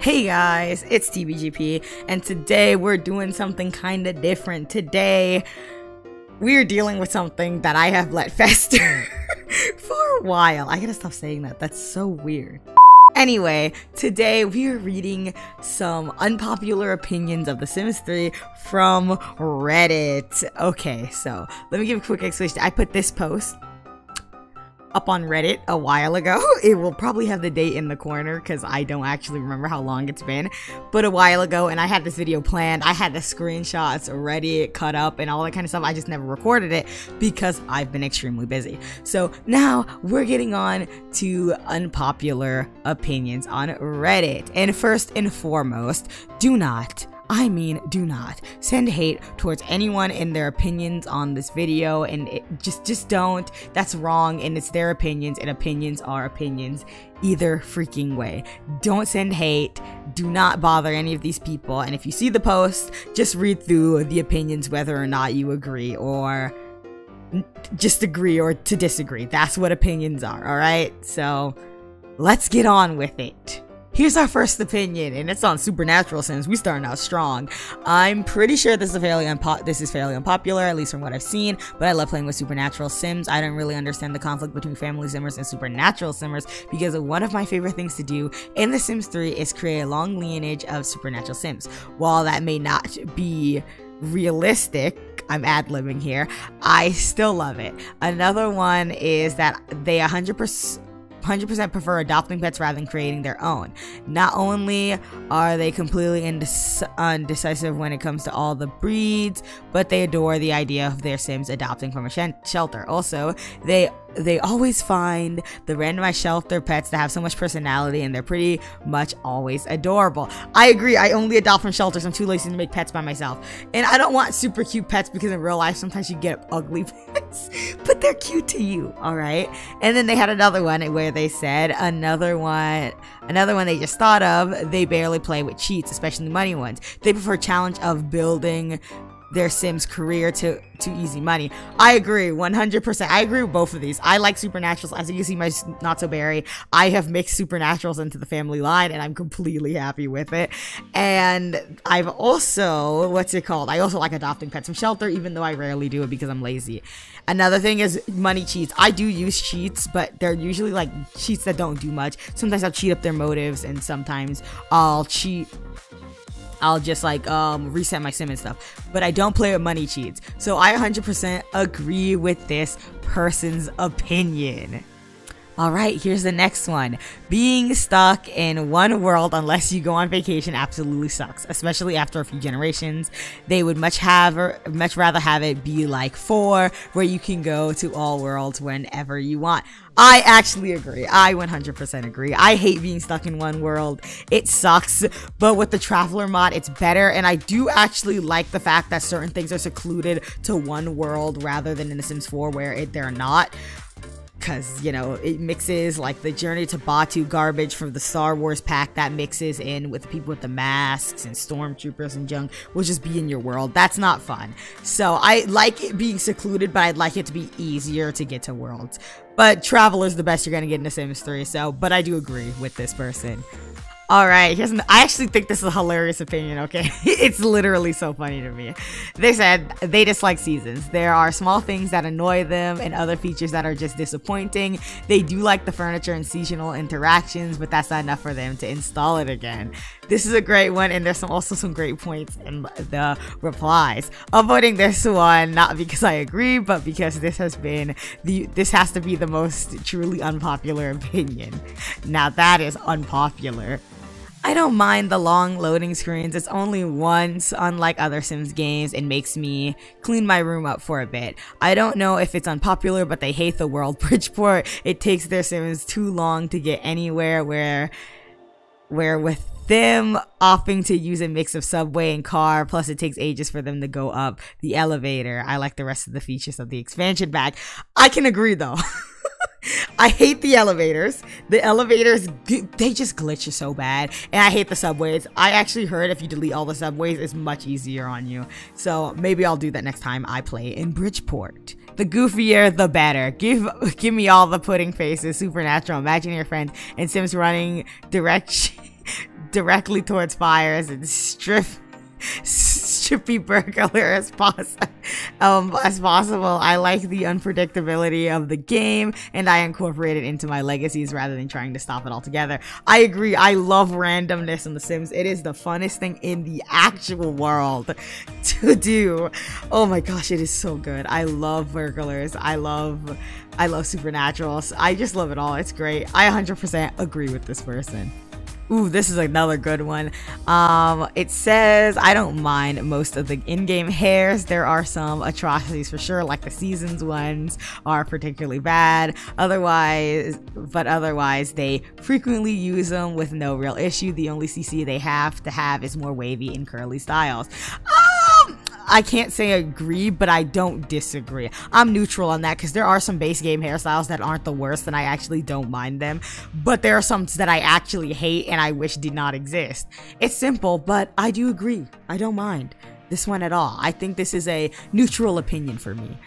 Hey guys, it's TBGP, and today we're doing something kind of different. Today, we're dealing with something that I have let fester for a while. I gotta stop saying that, that's so weird. Anyway, today we are reading some unpopular opinions of The Sims 3 from Reddit. Okay, so let me give a quick explanation. I put this post up on Reddit a while ago. It will probably have the date in the corner because I don't actually remember how long it's been, but a while ago, and I had this video planned. I had the screenshots ready, cut up, and all that kind of stuff. I just never recorded it because I've been extremely busy. So now we're getting on to unpopular opinions on Reddit. And first and foremost, do not send hate towards anyone in their opinions on this video, and just don't. That's wrong, and it's their opinions, and opinions are opinions either freaking way. Don't send hate. Do not bother any of these people, and if you see the post, just read through the opinions whether or not you agree, or just agree or to disagree. That's what opinions are, alright? So let's get on with it. Here's our first opinion, and it's on Supernatural Sims. We starting out strong. I'm pretty sure this is fairly unpopular, at least from what I've seen, but I love playing with Supernatural Sims. I don't really understand the conflict between family Simmers and Supernatural Simmers because one of my favorite things to do in The Sims 3 is create a long lineage of Supernatural Sims. While that may not be realistic, I'm ad-libbing here, I still love it. Another one is that they 100% prefer adopting pets rather than creating their own. Not only are they completely undecisive when it comes to all the breeds, but they adore the idea of their Sims adopting from a shelter. Also, they always find the randomized shelter pets that have so much personality, and they're pretty much always adorable. I agree. I only adopt from shelters. I'm too lazy to make pets by myself. And I don't want super cute pets because in real life, sometimes you get ugly pets, but they're cute to you, all right? And then they had another one where they said, another one they just thought of, they barely play with cheats, especially money ones. They prefer challenge of building their Sims career to easy money. I agree 100%. I agree with both of these. I like Supernaturals. As you can see, my Not So Berry, I have mixed Supernaturals into the family line, and I'm completely happy with it. And I've also, I also like adopting pets from shelter, even though I rarely do it because I'm lazy. Another thing is money cheats. I do use cheats, but they're usually like cheats that don't do much. Sometimes I'll cheat up their motives, and sometimes I'll just like reset my sim and stuff, but I don't play with money cheats. So I 100% agree with this person's opinion. Alright, here's the next one. Being stuck in one world unless you go on vacation absolutely sucks, especially after a few generations. They would much rather have it be like 4, where you can go to all worlds whenever you want. I actually agree. I 100% agree. I hate being stuck in one world. It sucks, but with the Traveler mod, it's better, and I do actually like the fact that certain things are secluded to one world rather than in The Sims 4 where they're not. Because, you know, it mixes, like, the Journey to Batu garbage from the Star Wars pack that mixes in with the people with the masks and stormtroopers and junk will just be in your world. That's not fun. So I like it being secluded, but I'd like it to be easier to get to worlds. But Traveler's the best you're gonna get in The Sims 3, so, but I do agree with this person. Alright, I actually think this is a hilarious opinion, okay? It's literally so funny to me. They said they dislike seasons. There are small things that annoy them and other features that are just disappointing. They do like the furniture and seasonal interactions, but that's not enough for them to install it again. This is a great one, and there's also some great points in the replies. Avoiding this one, not because I agree, but because this has to be the most truly unpopular opinion. Now that is unpopular. I don't mind the long loading screens. It's only once, unlike other Sims games, it makes me clean my room up for a bit. I don't know if it's unpopular, but they hate the world Bridgeport. It takes their Sims too long to get anywhere, where with them opting to use a mix of subway and car, plus it takes ages for them to go up the elevator. I like the rest of the features of the expansion pack. I can agree though. I hate the elevators. The elevators, they just glitch you so bad. And I hate the subways. I actually heard if you delete all the subways, it's much easier on you. So maybe I'll do that next time I play in Bridgeport. The goofier, the better. Give me all the pudding faces, Supernatural, Imagine Your Friends, and Sims running directly towards fires and strippy burglar as possible. I like the unpredictability of the game, and I incorporate it into my legacies rather than trying to stop it altogether. I agree. I love randomness in The Sims. It is the funnest thing in the actual world to do. Oh my gosh, it is so good. I love burglars. I love supernaturals. I just love it all. It's great. I 100% agree with this person. Ooh, this is another good one. It says, I don't mind most of the in-game hairs. There are some atrocities for sure, like the seasons ones are particularly bad. Otherwise, they frequently use them with no real issue. The only CC they have to have is more wavy and curly styles. I can't say agree, but I don't disagree. I'm neutral on that because there are some base game hairstyles that aren't the worst and I actually don't mind them. But there are some that I actually hate and I wish did not exist. It's simple, but I do agree. I don't mind this one at all. I think this is a neutral opinion for me.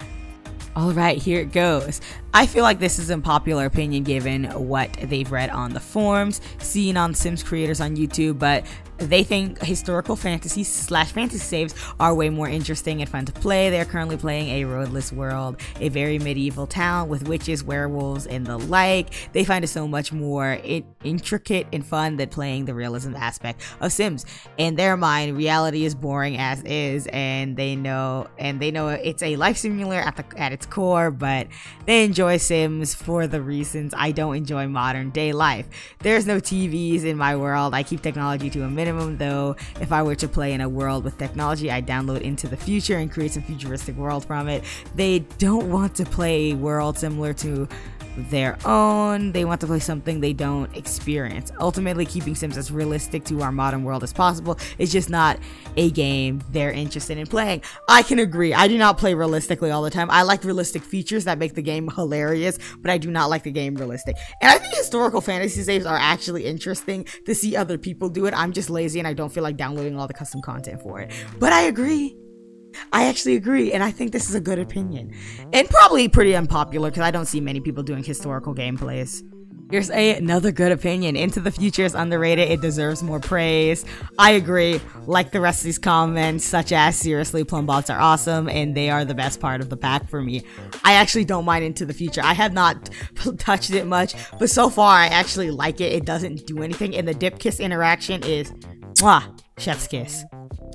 Alright, here it goes. I feel like this is an unpopular opinion given what they've read on the forums, seen on Sims creators on YouTube, but they think historical fantasies / fantasy saves are way more interesting and fun to play. They're currently playing a roadless world, a very medieval town with witches, werewolves, and the like. They find it so much more intricate and fun than playing the realism aspect of Sims. In their mind, reality is boring as is, and they know it's a life simulator at its core, but they enjoy Sims for the reasons I don't enjoy modern day life. There's no TVs in my world. I keep technology to a minimum, though. If I were to play in a world with technology, I'd download Into the Future and create some futuristic world from it. They don't want to play a world similar to their own. They want to play something they don't experience. Ultimately, keeping Sims as realistic to our modern world as possible is just not a game they're interested in playing. I can agree. I do not play realistically all the time. I like realistic features that make the game hilarious, but I do not like the game realistic. And I think historical fantasy saves are actually interesting to see other people do it. I'm just lazy and I don't feel like downloading all the custom content for it. But I agree. I actually agree, and I think this is a good opinion. And probably pretty unpopular, because I don't see many people doing historical gameplays. Here's another good opinion. Into the Future is underrated. It deserves more praise. I agree. Like the rest of these comments, such as, seriously, plum bots are awesome, and they are the best part of the pack for me. I actually don't mind Into the Future. I have not touched it much, but so far, I actually like it. It doesn't do anything, and the dip kiss interaction is, mwah, chef's kiss.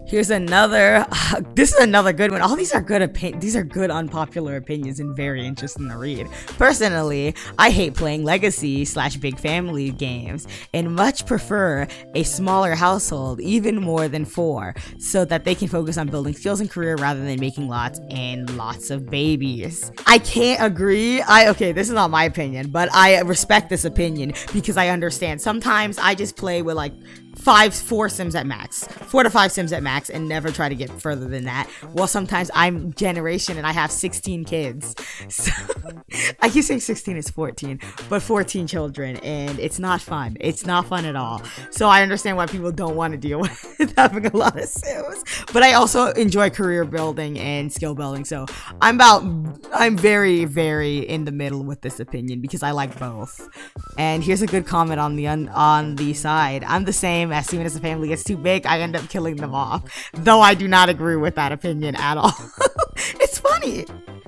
Here's another, this is another good one. All these are good these are good unpopular opinions and very interesting to read. Personally, I hate playing legacy / big family games and much prefer a smaller household, even more than 4, so that they can focus on building skills and career rather than making lots and lots of babies. I can't agree. Okay, this is not my opinion, but I respect this opinion because I understand. Sometimes I just play with like 4 Sims at max, 4 to 5 Sims at max, and never try to get further than that. Well, sometimes I'm generation and I have 16 kids. So I keep saying 16 is 14, but 14 children, and it's not fun. It's not fun at all. So I understand why people don't want to deal with having a lot of Sims. But I also enjoy career building and skill building. So I'm very, very in the middle with this opinion because I like both. And here's a good comment on the side. I'm the same. As soon as the family gets too big, I end up killing them off. Though I do not agree with that opinion at all. It's funny.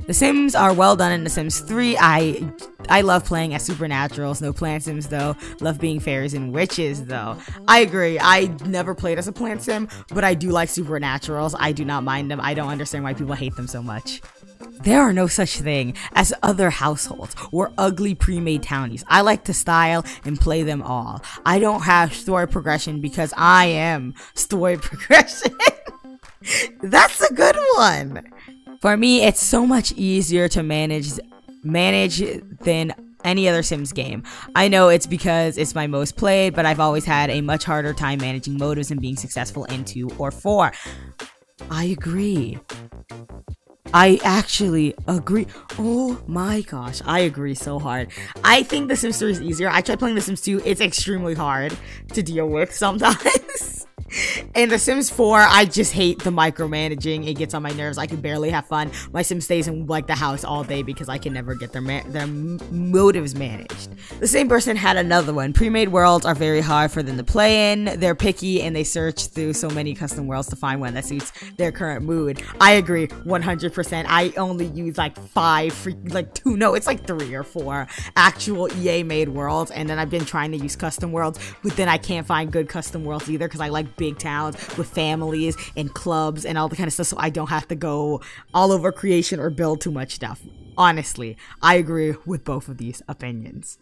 The Sims are well done in The Sims 3. I love playing as supernaturals. No plant Sims though. Love being fairies and witches though. I agree. I never played as a plant Sim, but I do like supernaturals. I do not mind them. I don't understand why people hate them so much. There are no such thing as other households or ugly pre-made townies. I like to style and play them all. I don't have story progression because I am story progression. That's a good one. For me, it's so much easier to manage than any other Sims game. I know it's because it's my most played, but I've always had a much harder time managing motives and being successful in 2 or 4. I agree. I actually agree. Oh my gosh, I agree so hard. I think The Sims 3 is easier. I tried playing The Sims 2. It's extremely hard to deal with sometimes. In The Sims 4, I just hate the micromanaging. It gets on my nerves. I can barely have fun. My sim stays in like the house all day because I can never get their motives managed. The same person had another one. Pre-made worlds are very hard for them to play in. They're picky and they search through so many custom worlds to find one that suits their current mood. I agree 100%. I only use like 3 or 4 actual EA made worlds, and then I've been trying to use custom worlds, but then I can't find good custom worlds either because I like big towns with families and clubs and all the kind of stuff, so I don't have to go all over creation or build too much stuff. Honestly, I agree with both of these opinions.